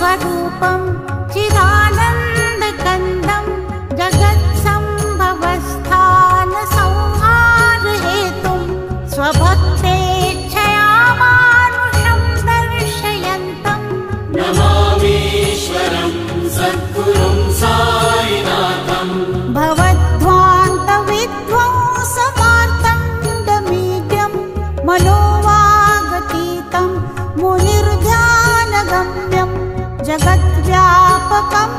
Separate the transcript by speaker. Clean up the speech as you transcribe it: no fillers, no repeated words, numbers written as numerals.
Speaker 1: स्वरूपं चिदानन्दकन्दं जगत्सम्भवस्थानसंहारहेतुं स्वभक्तेच्छया मानुषं दर्शयन्तं
Speaker 2: नमामीश्वरं सद्गुरुं साईनाथं
Speaker 1: भवद्ध्वान्तविध्वंसमार्तण्डमीड्यं मनोवागतीतं मुनिर्ध्यानगम्यं जगद्व्यापकं